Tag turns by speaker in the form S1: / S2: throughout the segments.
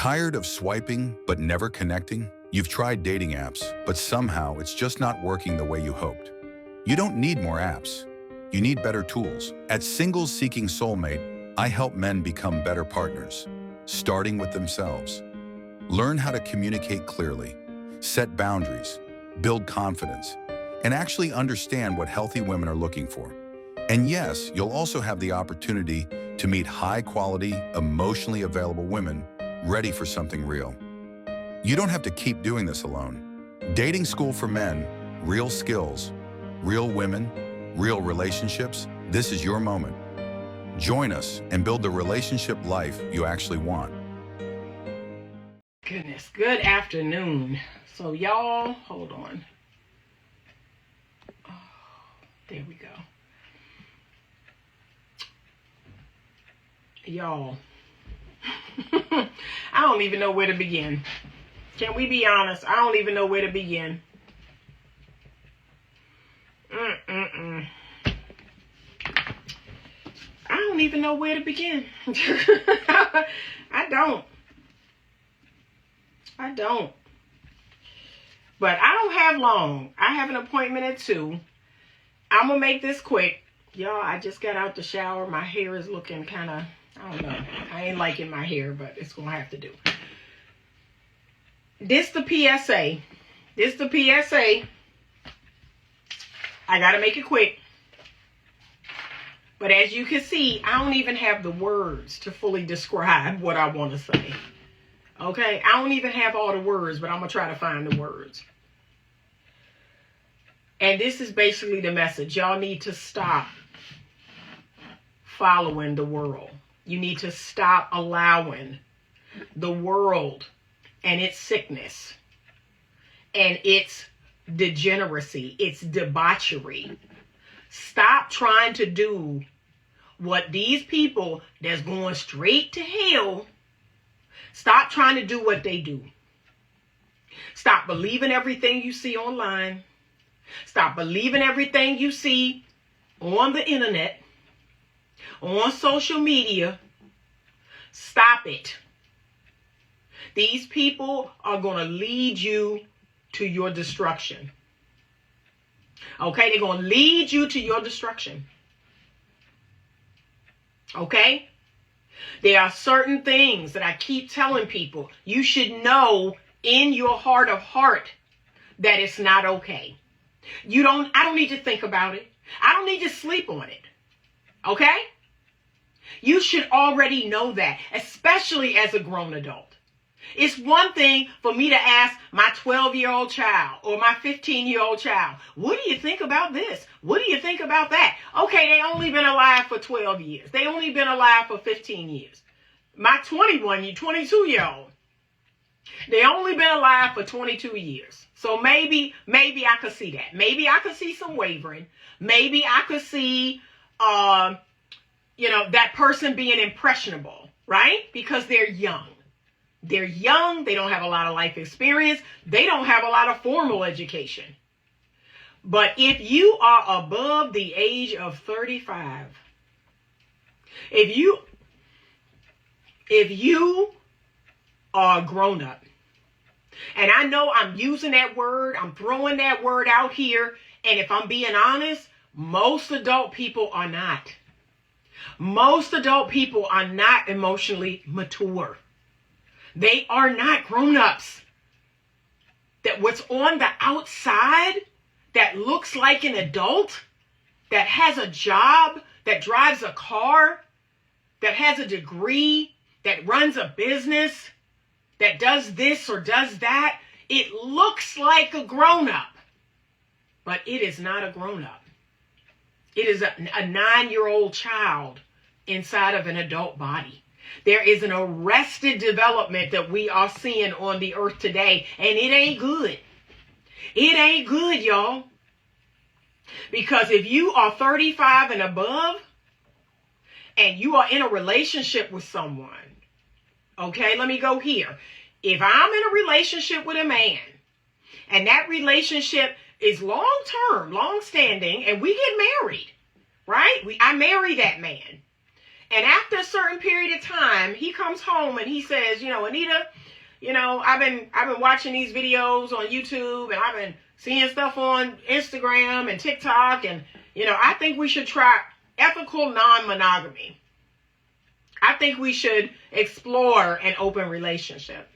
S1: Tired of swiping but never connecting? You've tried dating apps, but somehow it's just not working the way you hoped. You don't need more apps. You need better tools. At Singles Seeking Soulmate, I help men become better partners, starting with themselves. Learn how to communicate clearly, set boundaries, build confidence, and actually understand what healthy women are looking for. And yes, you'll also have the opportunity to meet high-quality, emotionally available women ready for something real. You don't have to keep doing this alone. Dating School for Men, real skills, real women, real relationships, this is your moment. Join us and build the relationship life you actually want.
S2: Goodness, good afternoon. So y'all, hold on. Oh, there we go. Y'all, I don't even know where to begin. Can we be honest? I don't even know where to begin. I don't even know where to begin. I don't. But I don't have long. I have an appointment at 2. I'm going to make this quick. Y'all, I just got out the shower. My hair is looking kind of, I don't know. I ain't liking my hair, but it's going to have to do. This the PSA. I got to make it quick. But as you can see, I don't even have the words to fully describe what I want to say. Okay? I don't even have all the words, but I'm going to try to find the words. And this is basically the message. Y'all need to stop following the world. You need to stop allowing the world and its sickness and its degeneracy, its debauchery. Stop trying to do what these people that's going straight to hell, stop trying to do what they do. Stop believing everything you see online. Stop believing everything you see on the internet, on social media. Stop it. These people are going to lead you to your destruction. Okay? They're going to lead you to your destruction. Okay? There are certain things that I keep telling people. You should know in your heart of heart that it's not okay. I don't need to think about it. I don't need to sleep on it. Okay? You should already know that, especially as a grown adult. It's one thing for me to ask my 12-year-old child or my 15-year-old child, what do you think about this? What do you think about that? Okay, they only been alive for 12 years. They only been alive for 15 years. My 22-year-old, they only been alive for 22 years. So maybe I could see that. Maybe I could see some wavering. Maybe I could see, that person being impressionable, right? Because they're young. They're young. They don't have a lot of life experience. They don't have a lot of formal education. But if you are above the age of 35, if you are grown up, and I know I'm using that word, I'm throwing that word out here, and if I'm being honest, most adult people are not. Most adult people are not emotionally mature. They are not grown-ups. That what's on the outside that looks like an adult, that has a job, that drives a car, that has a degree, that runs a business, that does this or does that, it looks like a grown-up, but it is not a grown-up. It is a 9-year-old child inside of an adult body. There is an arrested development that we are seeing on the earth today, and it ain't good. It ain't good, y'all. Because if you are 35 and above, and you are in a relationship with someone, okay, let me go here. If I'm in a relationship with a man, and that relationship is long-term, long-standing, and we get married, right? I marry that man. And after a certain period of time, he comes home and he says, Anita, I've been watching these videos on YouTube, and I've been seeing stuff on Instagram and TikTok, and I think we should try ethical non-monogamy. I think we should explore an open relationship.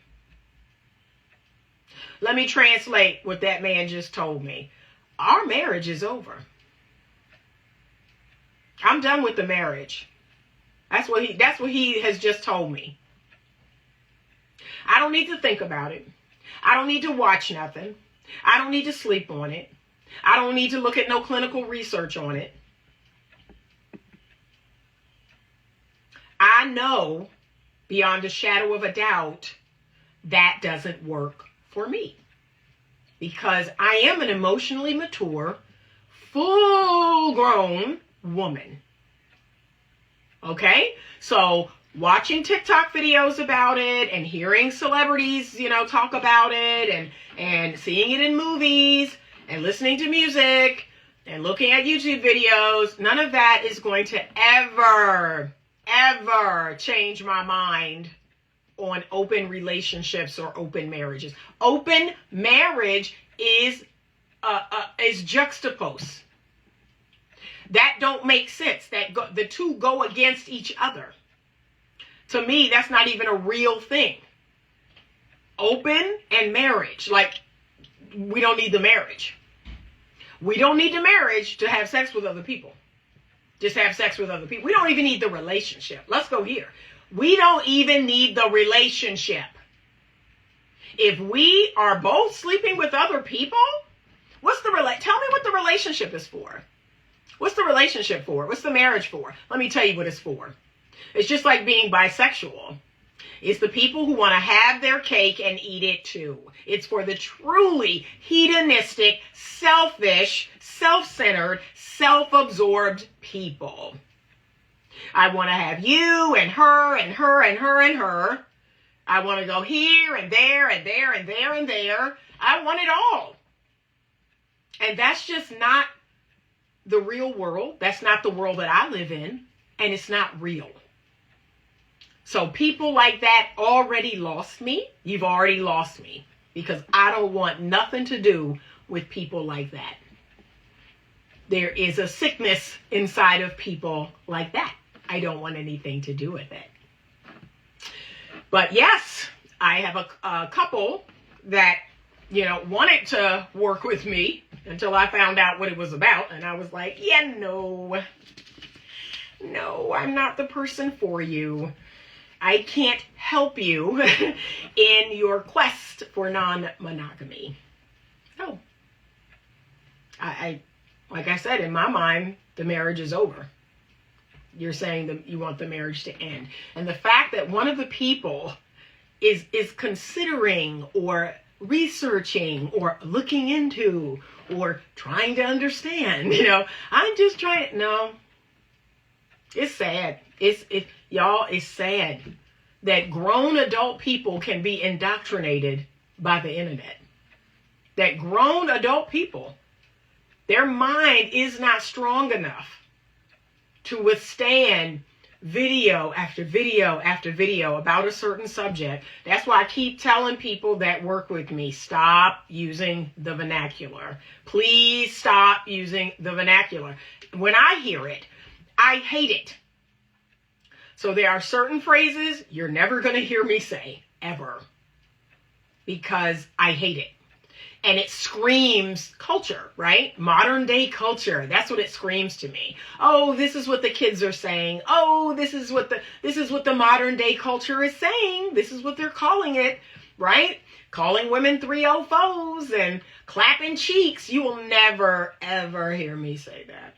S2: Let me translate what that man just told me. Our marriage is over. I'm done with the marriage. That's what he has just told me. I don't need to think about it. I don't need to watch nothing. I don't need to sleep on it. I don't need to look at no clinical research on it. I know beyond a shadow of a doubt that doesn't work for me, because I am an emotionally mature, full-grown woman. Okay? So watching TikTok videos about it and hearing celebrities, talk about it, and seeing it in movies and listening to music and looking at YouTube videos, none of that is going to ever change my mind on open relationships or open marriages. Open marriage is juxtaposed. That don't make sense. The two go against each other. To me, that's not even a real thing. Open and marriage. Like, we don't need the marriage. We don't need the marriage to have sex with other people. Just have sex with other people. We don't even need the relationship. Let's go here. We don't even need the relationship. If we are both sleeping with other people, tell me what the relationship is for. What's the relationship for? What's the marriage for? Let me tell you what it's for. It's just like being bisexual. It's the people who want to have their cake and eat it too. It's for the truly hedonistic, selfish, self-centered, self-absorbed people. I want to have you and her and her and her and her. I want to go here and there and there and there and there. I want it all. And that's just not the real world. That's not the world that I live in. And it's not real. So people like that already lost me. You've already lost me. Because I don't want nothing to do with people like that. There is a sickness inside of people like that. I don't want anything to do with it. But yes, I have a couple that, wanted to work with me until I found out what it was about. And I was like, no, I'm not the person for you. I can't help you in your quest for non-monogamy. No. Like I said, in my mind, the marriage is over. You're saying that you want the marriage to end. And the fact that one of the people is considering or researching or looking into or trying to understand, I'm just trying. No. It's sad. It's sad that grown adult people can be indoctrinated by the internet. That grown adult people, their mind is not strong enough to withstand video after video after video about a certain subject. That's why I keep telling people that work with me, stop using the vernacular. Please stop using the vernacular. When I hear it, I hate it. So there are certain phrases you're never going to hear me say, ever. Because I hate it. And it screams culture, right? Modern day culture. That's what it screams to me. Oh, this is what the kids are saying. Oh, this is what the modern day culture is saying. This is what they're calling it, right? Calling women 304s and clapping cheeks. You will never, ever hear me say that.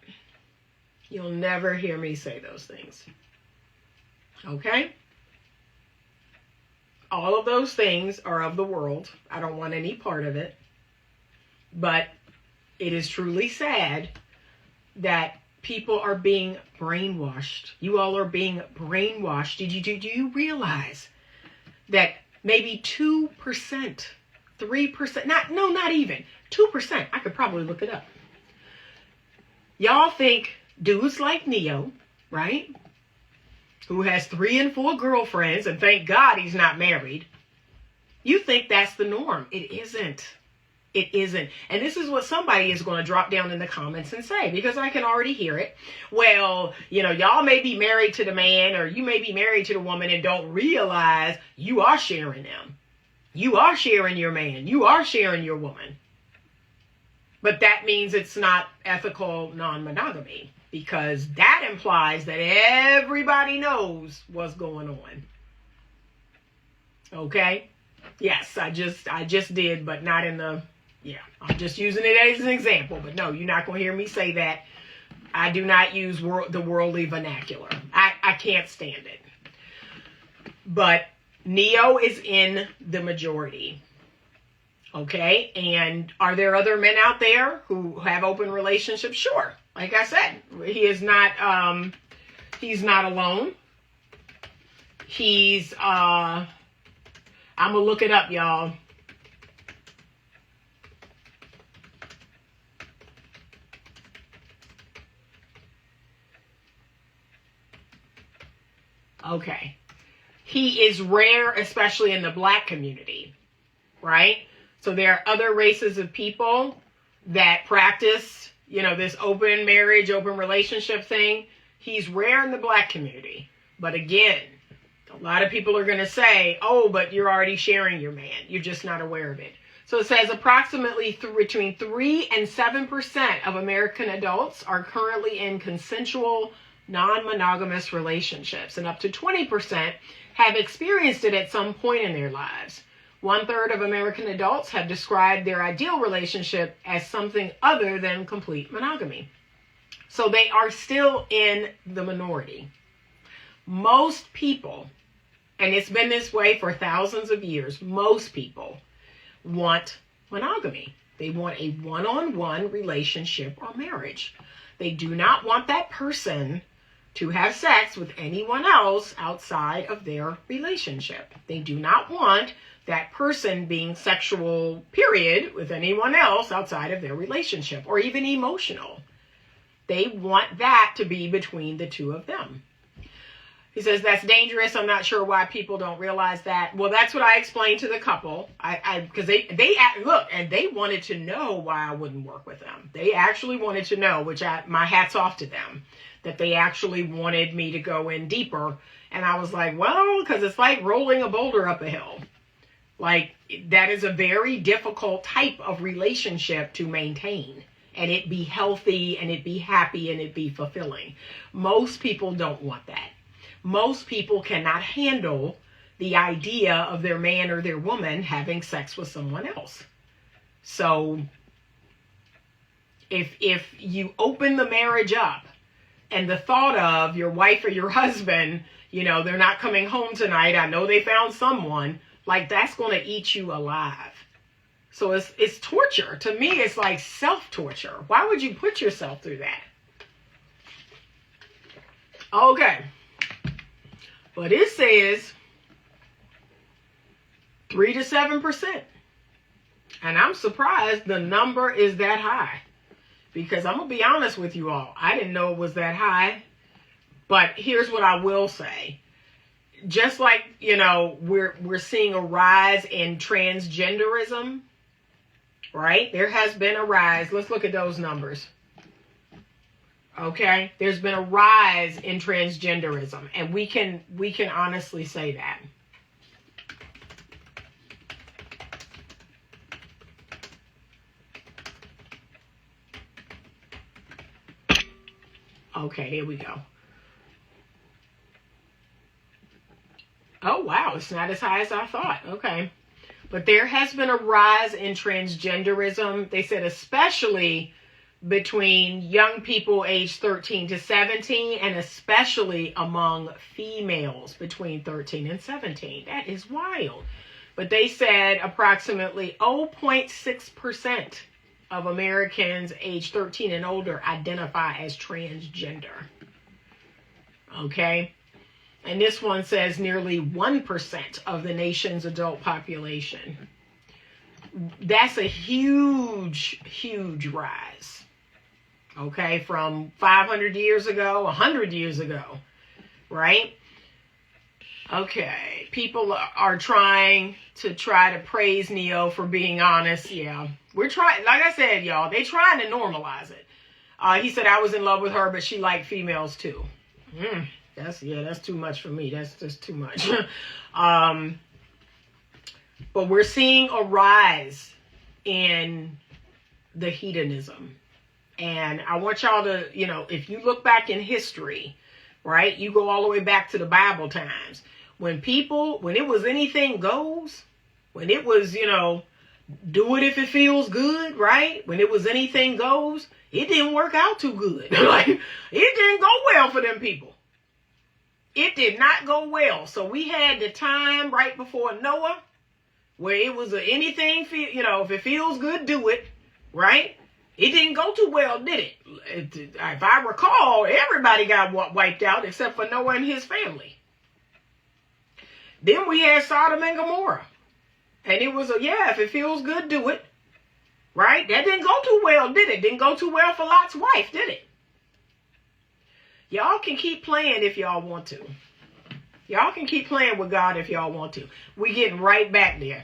S2: You'll never hear me say those things. Okay? All of those things are of the world. I don't want any part of it. But it is truly sad that people are being brainwashed. You all are being brainwashed. Do you realize that maybe 2%, 3%, not even 2%, I could probably look it up. Y'all think dudes like Neo, right? who has 3 and 4 girlfriends, and thank God he's not married, you think that's the norm. It isn't. It isn't. And this is what somebody is going to drop down in the comments and say, because I can already hear it. Well, y'all may be married to the man, or you may be married to the woman and don't realize you are sharing them. You are sharing your man. You are sharing your woman. But that means it's not ethical non-monogamy, because that implies that everybody knows what's going on. Okay? Yes, I just did, but not in the, I'm just using it as an example. But no, you're not going to hear me say that. I do not use the worldly vernacular. I can't stand it. But Neo is in the majority. Okay? And are there other men out there who have open relationships? Sure. Like I said, he is not, he's not alone. He's, I'm going to look it up, y'all. Okay. He is rare, especially in the Black community, right? So there are other races of people that practice, this open marriage, open relationship thing. He's rare in the Black community. But again, a lot of people are going to say, oh, but you're already sharing your man. You're just not aware of it. So it says approximately between 3 and 7% of American adults are currently in consensual, non-monogamous relationships, and up to 20% have experienced it at some point in their lives. 1/3 of American adults have described their ideal relationship as something other than complete monogamy. So they are still in the minority. Most people, and it's been this way for thousands of years, most people want monogamy. They want a one-on-one relationship or marriage. They do not want that person to have sex with anyone else outside of their relationship. They do not want that person being sexual, period, with anyone else outside of their relationship, or even emotional. They want that to be between the two of them. He says that's dangerous. I'm not sure why people don't realize that. Well, that's what I explained to the couple. Because they look, and they wanted to know why I wouldn't work with them. They actually wanted to know, my hat's off to them, that they actually wanted me to go in deeper. And I was like, well, because it's like rolling a boulder up a hill. Like, that is a very difficult type of relationship to maintain. And it be healthy, and it be happy, and it be fulfilling. Most people don't want that. Most people cannot handle the idea of their man or their woman having sex with someone else. So if you open the marriage up and the thought of your wife or your husband, they're not coming home tonight, I know they found someone, like that's going to eat you alive. So it's torture. To me, it's like self-torture. Why would you put yourself through that? Okay. But it says 3 to 7%. And I'm surprised the number is that high. Because I'm going to be honest with you all. I didn't know it was that high. But here's what I will say. Just like, we're seeing a rise in transgenderism, right? There has been a rise. Let's look at those numbers. Okay, there's been a rise in transgenderism, and we can honestly say that. Okay, here we go. Oh, wow, it's not as high as I thought. Okay, but there has been a rise in transgenderism. They said especially between young people aged 13 to 17, and especially among females between 13 and 17. That is wild. But they said approximately 0.6% of Americans aged 13 and older identify as transgender. Okay? And this one says nearly 1% of the nation's adult population. That's a huge, huge rise. Okay, from 500 years ago, 100 years ago, right? Okay, people are trying to praise Neo for being honest. Yeah, we're trying. Like I said, y'all, they trying to normalize it. He said I was in love with her, but she liked females too. That's too much for me. That's just too much. But we're seeing a rise in the hedonism, and I want y'all to, if you look back in history, right, you go all the way back to the Bible times. When it was anything goes, when it was, do it if it feels good, right? When it was anything goes, it didn't work out too good. Like, it didn't go well for them people. It did not go well. So we had the time right before Noah where it was anything, if it feels good, do it, right? It didn't go too well, did it? If I recall, everybody got wiped out except for Noah and his family. Then we had Sodom and Gomorrah. And it was if it feels good, do it. Right? That didn't go too well, did it? Didn't go too well for Lot's wife, did it? Y'all can keep playing if y'all want to. Y'all can keep playing with God if y'all want to. We getting right back there.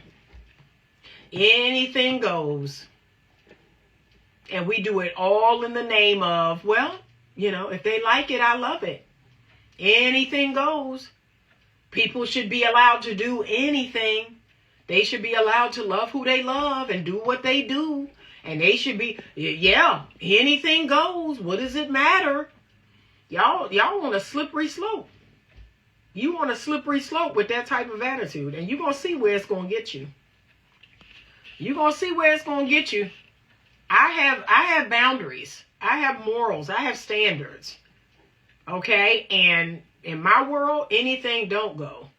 S2: Anything goes. And we do it all in the name of, if they like it, I love it. Anything goes. People should be allowed to do anything. They should be allowed to love who they love and do what they do. And they should be, anything goes. What does it matter? Y'all want a slippery slope. You want a slippery slope with that type of attitude. And you're going to see where it's going to get you. You're going to see where it's going to get you. I have boundaries. I have morals. I have standards. Okay? And in my world, anything don't go.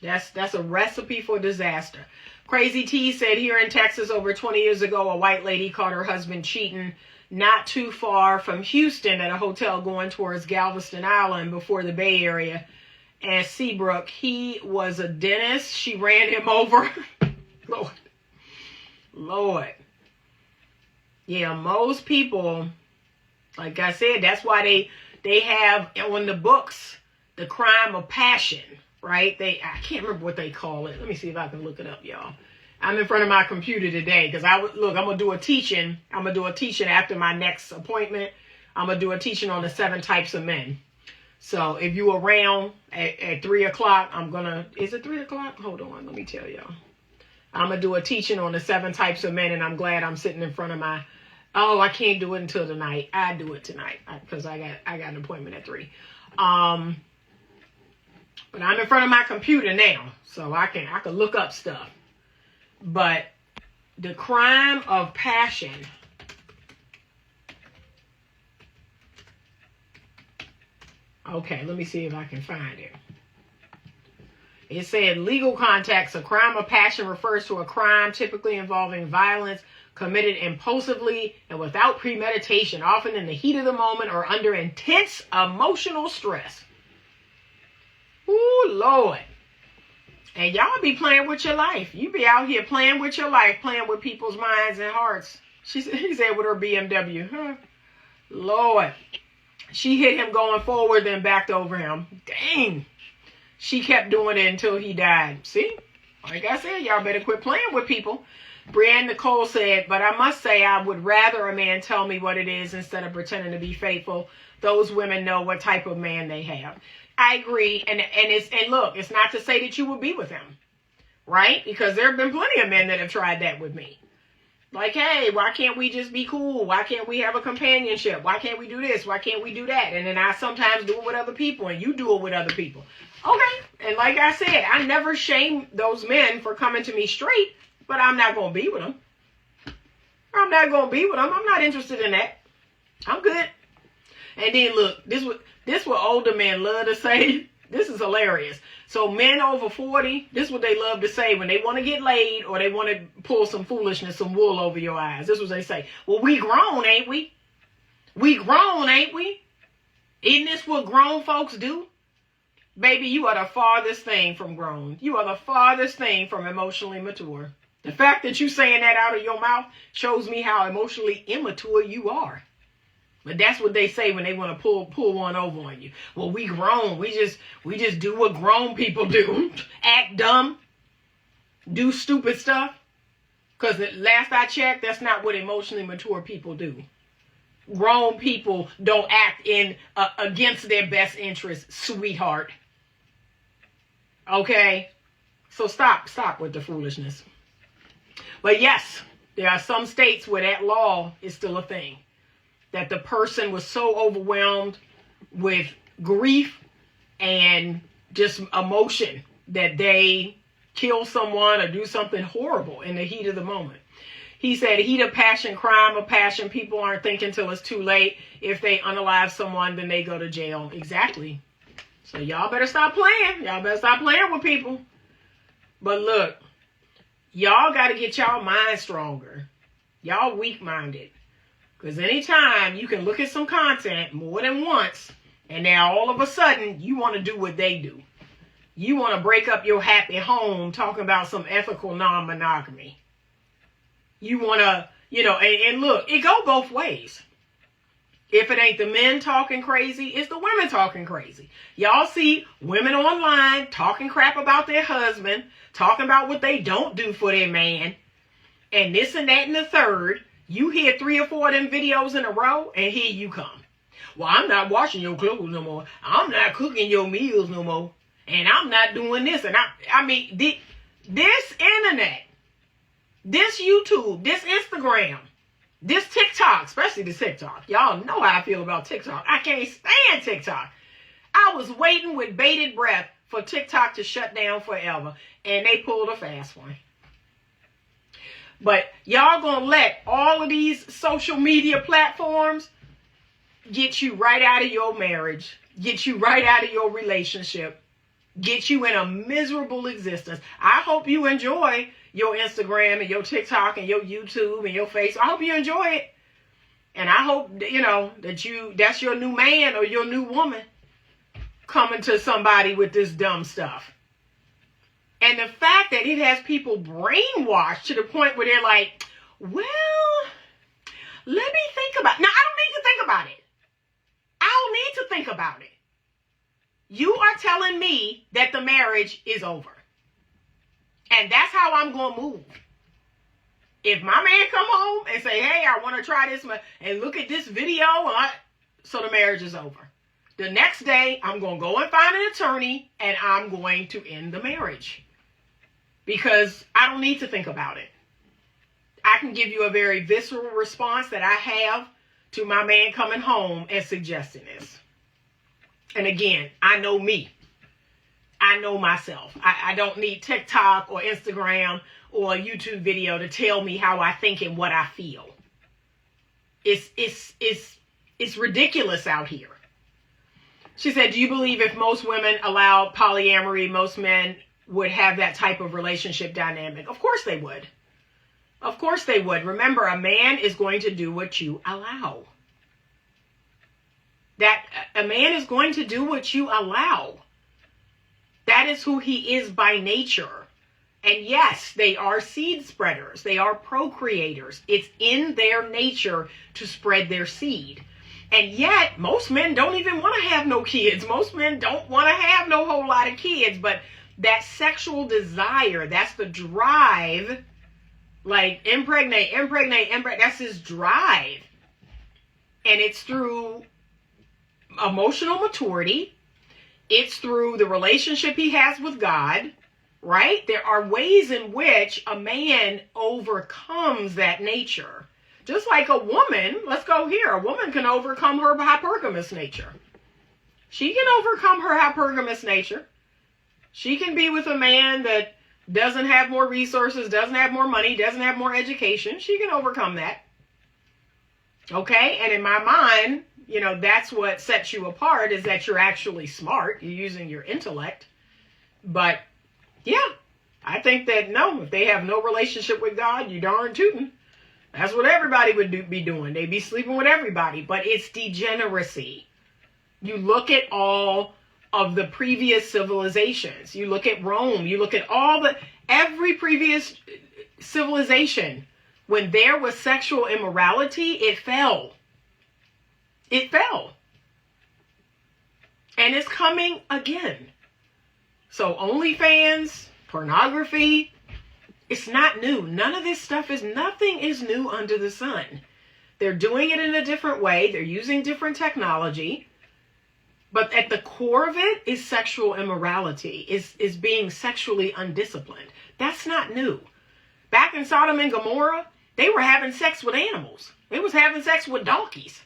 S2: That's a recipe for disaster. Crazy T said here in Texas over 20 years ago, a white lady caught her husband cheating not too far from Houston at a hotel going towards Galveston Island before the Bay Area and Seabrook. He was a dentist. She ran him over. Lord. Yeah, most people, like I said, that's why they have on the books the crime of passion, right? I can't remember what they call it. Let me see if I can look it up, y'all. I'm in front of my computer today because I'm going to do a teaching. I'm going to do a teaching after my next appointment. I'm going to do a teaching on the 7 types of men. So if you around at 3 o'clock, is it 3 o'clock? Hold on, let me tell y'all. I'm going to do a teaching on the 7 types of men, and I'm glad I'm sitting in front of I can't do it until tonight. I do it tonight because I got an appointment at 3. But I'm in front of my computer now, so I can look up stuff. But the crime of passion. Okay, let me see if I can find it. It said legal context. A crime of passion refers to a crime typically involving violence committed impulsively and without premeditation, often in the heat of the moment or under intense emotional stress. Ooh, Lord. And y'all be playing with your life. You be out here playing with your life, playing with people's minds and hearts. He said with her BMW. Huh? Lord. She hit him going forward, then backed over him. Dang. She kept doing it until he died. See? Like I said, y'all better quit playing with people. Brianne Nicole said, but I must say I would rather a man tell me what it is instead of pretending to be faithful. Those women know what type of man they have. I agree. And look, it's not to say that you will be with him. Right? Because there have been plenty of men that have tried that with me. Like, hey, why can't we just be cool? Why can't we have a companionship? Why can't we do this? Why can't we do that? And then I sometimes do it with other people and you do it with other people. Okay. And like I said, I never shame those men for coming to me straight, but I'm not going to be with them. I'm not going to be with them. I'm not interested in that. I'm good. And then look, this what older men love to say. This is hilarious. So men over 40, this is what they love to say when they want to get laid or they want to pull some foolishness, some wool over your eyes. This is what they say. Well, we grown, ain't we? We grown, ain't we? Isn't this what grown folks do? Baby, you are the farthest thing from grown. You are the farthest thing from emotionally mature. The fact that you saying that out of your mouth shows me how emotionally immature you are. But that's what they say when they want to pull one over on you. Well, we grown. We just do what grown people do. Act dumb. Do stupid stuff. Because last I checked, that's not what emotionally mature people do. Grown people don't act in against their best interest, sweetheart. Okay? So stop with the foolishness. But yes, there are some states where that law is still a thing. That the person was so overwhelmed with grief and just emotion that they kill someone or do something horrible in the heat of the moment. He said, heat of passion, crime of passion. People aren't thinking till it's too late. If they unalive someone, then they go to jail. Exactly. So y'all better stop playing. Y'all better stop playing with people. But look, y'all got to get y'all mind stronger. Y'all weak-minded. Because anytime you can look at some content more than once, and now all of a sudden you want to do what they do. You want to break up your happy home talking about some ethical non-monogamy. You want to, and look, it go both ways. If it ain't the men talking crazy, it's the women talking crazy. Y'all see women online talking crap about their husband, talking about what they don't do for their man, and this and that and the third. You hear 3 or 4 of them videos in a row, and here you come. Well, I'm not washing your clothes no more. I'm not cooking your meals no more. And I'm not doing this. And I mean, this internet, this YouTube, this Instagram, this TikTok, especially the TikTok. Y'all know how I feel about TikTok. I can't stand TikTok. I was waiting with bated breath for TikTok to shut down forever. And they pulled a fast one. But y'all gonna let all of these social media platforms get you right out of your marriage, get you right out of your relationship, get you in a miserable existence. I hope you enjoy your Instagram and your TikTok and your YouTube and your Facebook. I hope you enjoy it. And I hope, that's your new man or your new woman coming to somebody with this dumb stuff. And the fact that it has people brainwashed to the point where they're like, well, let me think about it. No, I don't need to think about it. I don't need to think about it. You are telling me that the marriage is over. And that's how I'm going to move. If my man come home and say, hey, I want to try this and look at this video, so the marriage is over. The next day, I'm going to go and find an attorney and I'm going to end the marriage. Because I don't need to think about it. I can give you a very visceral response that I have to my man coming home and suggesting this. And again, I know me. I know myself. I don't need TikTok or Instagram or a YouTube video to tell me how I think and what I feel. It's ridiculous out here. She said, do you believe if most women allowed polyamory, most men would have that type of relationship dynamic? Of course they would. Of course they would. Remember, a man is going to do what you allow. That a man is going to do what you allow. That is who he is by nature. And yes, they are seed spreaders. They are procreators. It's in their nature to spread their seed. And yet, most men don't even want to have no kids. Most men don't want to have no whole lot of kids. But that sexual desire, that's the drive. Like, impregnate, that's his drive. And it's through emotional maturity. It's through the relationship he has with God, right? There are ways in which a man overcomes that nature. Just like a woman, let's go here. A woman can overcome her hypergamous nature. She can overcome her hypergamous nature. She can be with a man that doesn't have more resources, doesn't have more money, doesn't have more education. She can overcome that. Okay? And in my mind, that's what sets you apart, is that you're actually smart. You're using your intellect. But, yeah, I think that, no, if they have no relationship with God, you darn tootin'. That's what everybody would be doing. They'd be sleeping with everybody. But it's degeneracy. You look at all of the previous civilizations. You look at Rome. You look at every previous civilization. When there was sexual immorality, it fell. It fell. And it's coming again. So OnlyFans, pornography, it's not new. Nothing is new under the sun. They're doing it in a different way. They're using different technology. But at the core of it is sexual immorality, is being sexually undisciplined. That's not new. Back in Sodom and Gomorrah, they were having sex with animals. They was having sex with donkeys.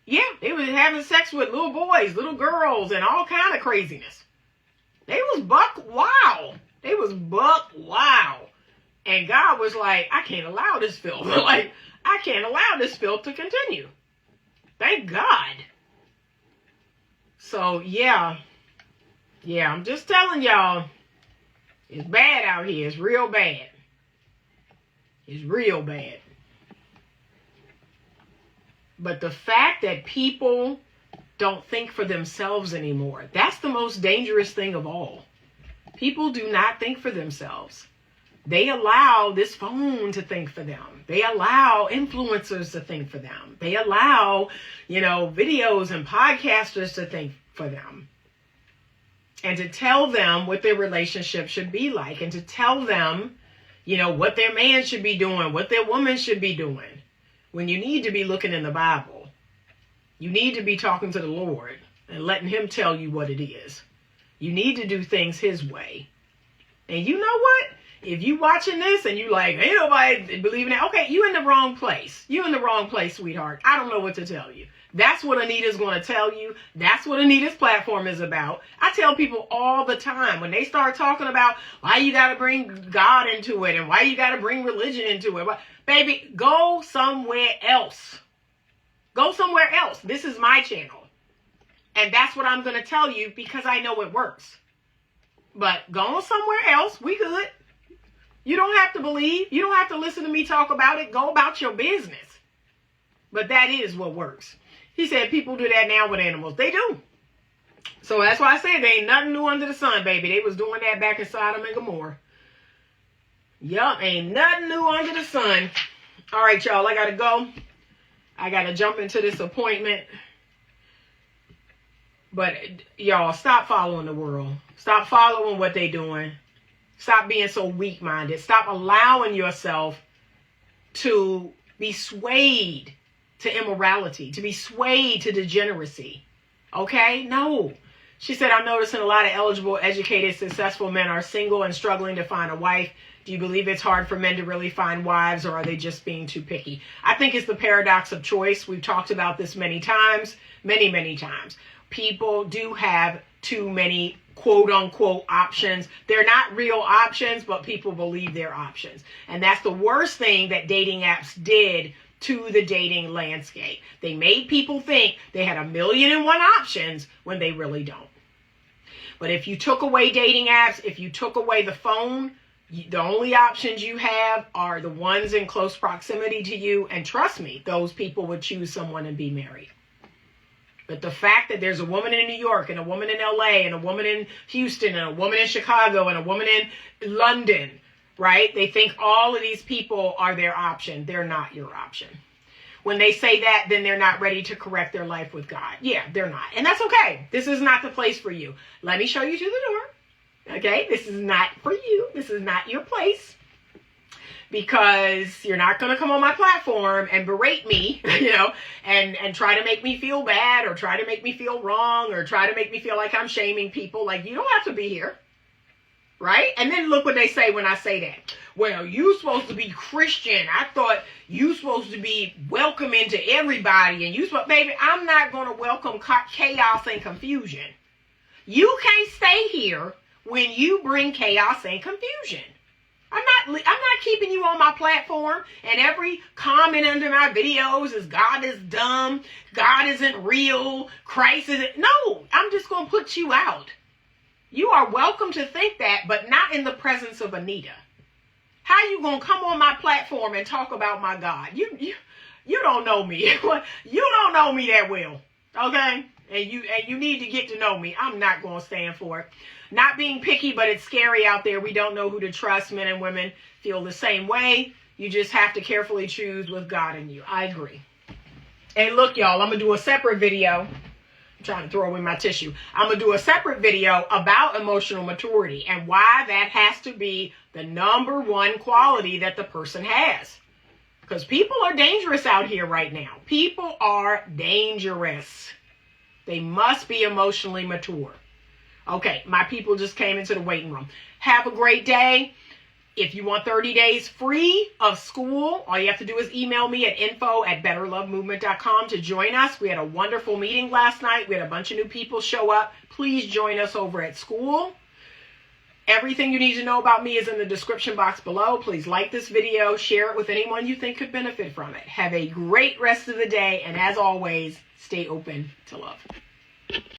S2: Yeah, they was having sex with little boys, little girls, and all kind of craziness. They was buck wild. They was buck wild. And God was like, I can't allow this filth. Like, I can't allow this filth to continue. Thank God. So, yeah, I'm just telling y'all, it's bad out here. It's real bad. It's real bad. But the fact that people don't think for themselves anymore, that's the most dangerous thing of all. People do not think for themselves. They allow this phone to think for them. They allow influencers to think for them. They allow, videos and podcasters to think for them. And to tell them what their relationship should be like. And to tell them, what their man should be doing, what their woman should be doing. When you need to be looking in the Bible. You need to be talking to the Lord and letting him tell you what it is. You need to do things his way. And you know what? If you watching this and you like, ain't nobody believing that, okay, you in the wrong place. You in the wrong place, sweetheart. I don't know what to tell you. That's what Anita's going to tell you. That's what Anita's platform is about. I tell people all the time when they start talking about why you got to bring God into it and why you got to bring religion into it. Baby, go somewhere else. Go somewhere else. This is my channel. And that's what I'm going to tell you because I know it works. But go somewhere else. We good. You don't have to believe. You don't have to listen to me talk about it. Go about your business. But that is what works. He said people do that now with animals. They do. So that's why I said there ain't nothing new under the sun, baby. They was doing that back in Sodom and Gomorrah. Yup, ain't nothing new under the sun. All right, y'all, I got to go. I got to jump into this appointment. But y'all, stop following the world. Stop following what they doing. Stop being so weak-minded. Stop allowing yourself to be swayed to immorality, to be swayed to degeneracy. Okay? No. She said, I'm noticing a lot of eligible, educated, successful men are single and struggling to find a wife. Do you believe it's hard for men to really find wives, or are they just being too picky? I think it's the paradox of choice. We've talked about this many times, many times. People do have too many quote unquote options. They're not real options, but people believe they're options. And that's the worst thing that dating apps did to the dating landscape. They made people think they had 1,000,001 options when they really don't. But if you took away dating apps, if you took away the phone, the only options you have are the ones in close proximity to you. And trust me, those people would choose someone and be married. But the fact that there's a woman in New York and a woman in LA and a woman in Houston and a woman in Chicago and a woman in London, right? They think all of these people are their option. They're not your option. When they say that, then they're not ready to correct their life with God. Yeah, they're not. And that's okay. This is not the place for you. Let me show you to the door. Okay? This is not for you. This is not your place. Because you're not going to come on my platform and berate me, and try to make me feel bad or try to make me feel wrong or try to make me feel like I'm shaming people. Like, you don't have to be here. Right? And then look what they say when I say that. Well, you supposed to be Christian. I thought you supposed to be welcoming to everybody. And baby, I'm not going to welcome chaos and confusion. You can't stay here when you bring chaos and confusion. I'm not keeping you on my platform and every comment under my videos is God is dumb, God isn't real, Christ isn't. No, I'm just going to put you out. You are welcome to think that, but not in the presence of Anita. How you going to come on my platform and talk about my God? You don't know me. You don't know me that well. Okay? And you need to get to know me. I'm not going to stand for it. Not being picky, but it's scary out there. We don't know who to trust. Men and women feel the same way. You just have to carefully choose with God in you. I agree. And look, y'all, I'm going to do a separate video. I'm trying to throw away my tissue. I'm going to do a separate video about emotional maturity and why that has to be the number one quality that the person has. Because people are dangerous out here right now. People are dangerous. They must be emotionally mature. Okay, my people just came into the waiting room. Have a great day. If you want 30 days free of Skool, all you have to do is email me at info@betterlovemovement.com to join us. We had a wonderful meeting last night. We had a bunch of new people show up. Please join us over at Skool. Everything you need to know about me is in the description box below. Please like this video, share it with anyone you think could benefit from it. Have a great rest of the day, and as always, stay open to love.